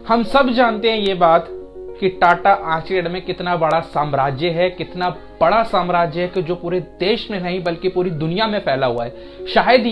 हम सब जानते हैं ये बात कि टाटा आज के डेट में कितना बड़ा साम्राज्य है, कितना बड़ा साम्राज्य है कि जो पूरे देश में नहीं बल्कि पूरी दुनिया में फैला हुआ है। शायद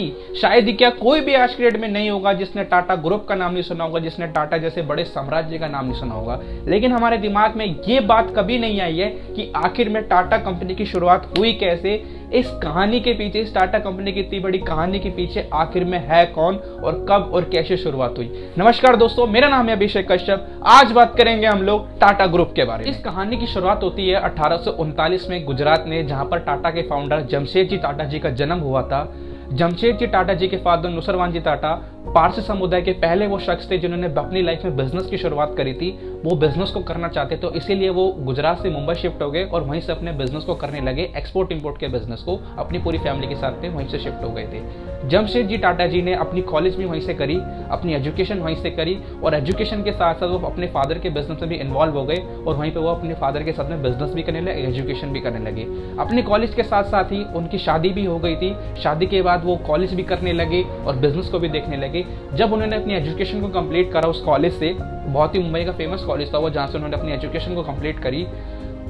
ही क्या कोई भी आज के डेट में नहीं होगा जिसने टाटा ग्रुप का नाम नहीं सुना होगा, जिसने टाटा जैसे बड़े साम्राज्य का नाम नहीं सुना होगा। लेकिन हमारे दिमाग में ये बात कभी नहीं आई है कि आखिर में टाटा कंपनी की शुरुआत हुई कैसे। इस कहानी के पीछे, इस टाटा कंपनी की इतनी बड़ी कहानी के पीछे आखिर में है कौन और कब और कैसे शुरुआत हुई। नमस्कार दोस्तों, मेरा नाम है अभिषेक कश्यप। आज बात करेंगे हम लोग टाटा ग्रुप के बारे में। इस कहानी की शुरुआत होती है 1839 में गुजरात में, जहां पर टाटा के फाउंडर जमशेदजी टाटा जी का जन्म हुआ था। जमशेदजी टाटा जी के फादर नुसरवानजी टाटा पारसी समुदाय के पहले वो शख्स थे जिन्होंने अपनी लाइफ में बिजनेस की शुरुआत करी थी। वो बिजनेस को करना चाहते तो इसीलिए वो गुजरात से मुंबई शिफ्ट हो गए और वहीं से अपने बिजनेस को करने लगे। एक्सपोर्ट इंपोर्ट के बिजनेस को अपनी पूरी फैमिली के साथ वहीं से शिफ्ट हो गए थे। जमशेदजी टाटा जी ने अपनी कॉलेज भी वहीं से करी, अपनी एजुकेशन वहीं से करी और एजुकेशन के साथ साथ वो अपने फादर के बिजनेस में भी इन्वॉल्व हो गए और वहीं पे वो अपने फादर के साथ में बिजनेस भी करने लगे, एजुकेशन भी करने लगे। अपनी कॉलेज के साथ साथ ही उनकी शादी भी हो गई थी। शादी के बाद वो कॉलेज भी करने लगे और बिजनेस को भी देखने लगे। जब उन्होंने अपनी एजुकेशन को कंप्लीट करा उस कॉलेज से, बहुत ही मुंबई का फेमस कॉलेज था वो, जहाँ से उन्होंने अपनी एजुकेशन को कंप्लीट करी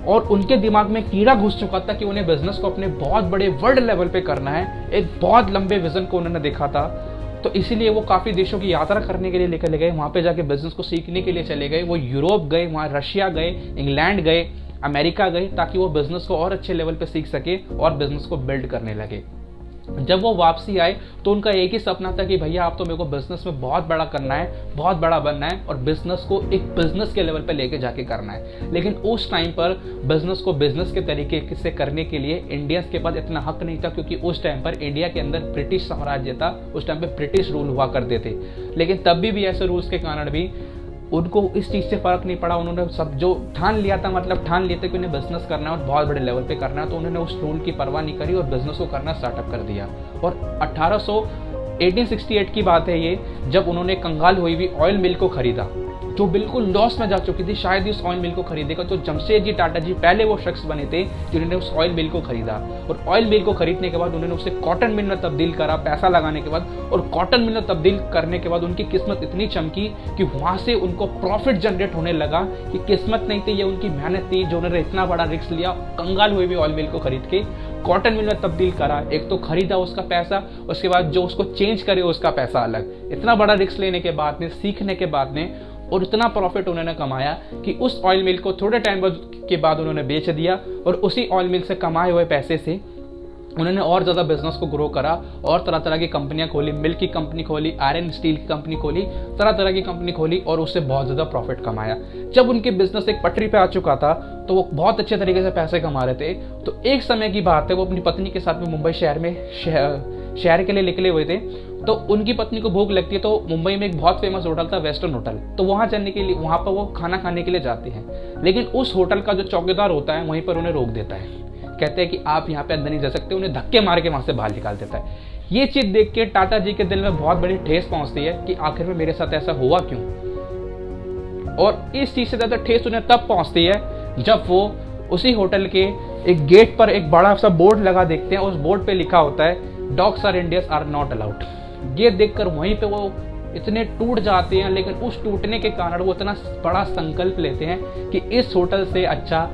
और उनके दिमाग में कीड़ा घुस चुका था कि उन्हें बिजनेस को अपने बहुत बड़े वर्ल्ड लेवल पे करना है। एक बहुत लंबे विजन को उन्होंने देखा था, तो इसीलिए वो काफ़ी देशों की यात्रा करने के लिए लेकर गए। वहाँ पे जाके बिजनेस को सीखने के लिए चले गए। वो यूरोप गए, वहाँ रशिया गए, इंग्लैंड गए, अमेरिका गए, ताकि वो बिजनेस को और अच्छे लेवल पे सीख सके और बिजनेस को बिल्ड करने लगे। जब वो वापसी आए तो उनका एक ही सपना था कि भैया आप तो मेरे को बिजनेस में बहुत बड़ा करना है, बहुत बड़ा बनना है और बिजनेस को एक बिजनेस के लेवल पे लेके जाके करना है। लेकिन उस टाइम पर बिजनेस को बिजनेस के तरीके से करने के लिए इंडियंस के पास इतना हक नहीं था, क्योंकि उस टाइम पर इंडिया के अंदर ब्रिटिश साम्राज्य था। उस टाइम पे ब्रिटिश रूल हुआ करते थे। लेकिन तब भी ऐसे रूल्स के कारण भी उनको इस चीज़ से फर्क नहीं पड़ा। उन्होंने सब जो ठान लिया था, मतलब ठान लिया था कि उन्हें बिजनेस करना है और बहुत बड़े लेवल पे करना है, तो उन्होंने उस रूल की परवाह नहीं करी और बिजनेस को करना स्टार्टअप कर दिया। और 1868 की बात है ये, जब उन्होंने कंगाल हुई हुई ऑयल मिल को खरीदा जो बिल्कुल लॉस में जा चुकी थी। शायद इस ऑयल मिल को खरीदेगा तो जमशेदजी टाटा जी पहले वो शख्स बने थे जिन्होंने उस ऑयल मिल को खरीदा। और ऑयल मिल को खरीदने के बाद उन्होंने उसे कॉटन मिल में तब्दील करा, पैसा लगाने के बाद। और कॉटन मिल में तब्दील करने के बाद उनकी किस्मत इतनी चमकी कि वहां से उनको प्रॉफिट जनरेट होने लगा। कि किस्मत नहीं थी, ये उनकी मेहनत थी जो उन्होंने इतना बड़ा रिस्क लिया। कंगाल हुए भी ऑयल मिल को खरीद के कॉटन मिल में तब्दील करा। एक तो खरीदा उसका पैसा, उसके बाद जो उसको चेंज करे उसका पैसा अलग। इतना बड़ा रिस्क लेने के बाद में, सीखने के बाद में, और इतना प्रॉफिट उन्होंने कमाया कि उस ऑयल मिल को थोड़े टाइम के बाद उन्होंने बेच दिया। और उसी ऑयल मिल से कमाए हुए पैसे से उन्होंने और ज़्यादा बिजनेस को ग्रो करा और तरह तरह की कंपनियां खोली। मिल्क की कंपनी खोली, आयरन स्टील की कंपनी खोली, तरह तरह की कंपनी खोली और उससे बहुत ज़्यादा प्रॉफिट कमाया। जब उनके बिजनेस एक पटरी पे आ चुका था तो वो बहुत अच्छे तरीके से पैसे कमा रहे थे। तो एक समय की बात है, वो अपनी पत्नी के साथ में मुंबई शहर के लिए निकले हुए थे। तो उनकी पत्नी को भूख लगती है, तो मुंबई में एक बहुत फेमस होटल था, वेस्टर्न होटल। तो वहाँ जाने के लिए, वहाँ पर वो खाना खाने के लिए जाते हैं। लेकिन उस होटल का जो चौकीदार होता है वहीं पर उन्हें रोक देता है। कहते हैं कि आप यहाँ पे अंदर नहीं जा सकते। उन्हें धक्के मार के वहाँ से बाहर निकाल देता है। ये चीज़ देख के टाटा जी के दिल में बहुत बड़ी ठेस पहुँचती है कि आखिर में मेरे साथ ऐसा हुआ क्यों। और इस चीज़ से ज़्यादा ठेस उन्हें तब पहुँचती है जब वो उसी होटल के एक गेट पर एक बड़ा सा बोर्ड लगा देखते हैं। उस बोर्ड पे लिखा होता है, dogs are Indians are not allowed. ये देखकर वहीं पे वो इतने टूट जाते हैं। लेकिन उस टूटने के कारण वो इतना बड़ा संकल्प लेते हैं कि इस होटल से अच्छा,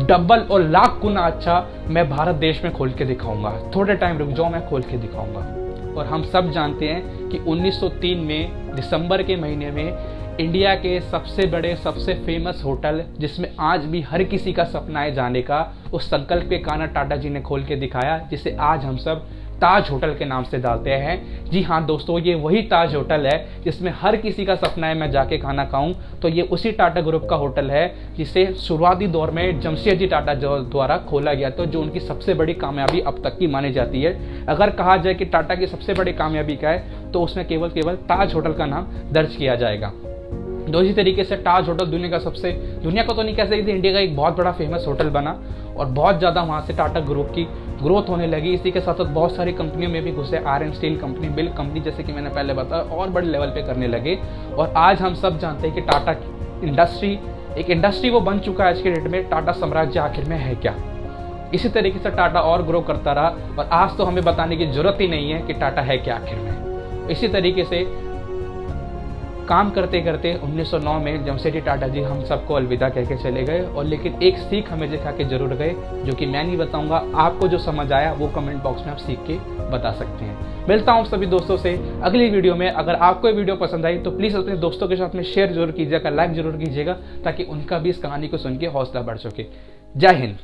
डबल और लाख गुना अच्छा मैं भारत देश में खोल के दिखाऊंगा। थोड़े टाइम रुक जाओ, मैं खोल के दिखाऊंगा। और हम सब जानते हैं कि 1903 में दिसंबर के महीने में इंडिया के सबसे बड़े, सबसे फेमस होटल, जिसमें आज भी हर किसी का सपना है जाने का, उस संकल्प के कारण टाटा जी ने खोल के दिखाया, जिसे आज हम सब ताज होटल के नाम से डालते हैं। जी हाँ दोस्तों, ये वही ताज होटल है जिसमें हर किसी का सपना है मैं जाके खाना खाऊं। तो ये उसी टाटा ग्रुप का होटल है जिसे शुरुआती दौर में जमशेदजी टाटा द्वारा खोला गया था, जो उनकी सबसे बड़ी कामयाबी अब तक की मानी जाती है। अगर कहा जाए कि टाटा की सबसे बड़ी कामयाबी क्या है तो उसमें केवल ताज होटल का नाम दर्ज किया जाएगा। तो इसी तरीके से ताज होटल दुनिया को तो नहीं कह सकते, इंडिया का एक बहुत बड़ा फेमस होटल बना और बहुत ज़्यादा वहाँ से टाटा ग्रुप की ग्रोथ होने लगी। इसी के साथ साथ बहुत सारी कंपनियों में भी घुसे, iron steel company, milk company, जैसे कि मैंने पहले बताया, और बड़े लेवल पे करने लगे। और आज हम सब जानते हैं कि टाटा इंडस्ट्री एक इंडस्ट्री वो बन चुका है आज के डेट में। टाटा साम्राज्य आखिर में है क्या। इसी तरीके से टाटा और ग्रो करता रहा और आज तो हमें बताने की जरूरत ही नहीं है कि टाटा है क्या आखिर में। इसी तरीके से काम करते करते 1909 में जमशेदजी टाटा जी हम सबको अलविदा कह के चले गए, और लेकिन एक सीख हमें दिखा के जरूर गए, जो कि मैं नहीं बताऊंगा, आपको जो समझ आया वो कमेंट बॉक्स में आप सीख के बता सकते हैं। मिलता हूं सभी दोस्तों से अगली वीडियो में। अगर आपको ये वीडियो पसंद आई तो प्लीज़ अपने दोस्तों के साथ में शेयर जरूर कीजिएगा, लाइक जरूर कीजिएगा, ताकि उनका भी इस कहानी को सुन के हौसला बढ़ सके। जय हिंद।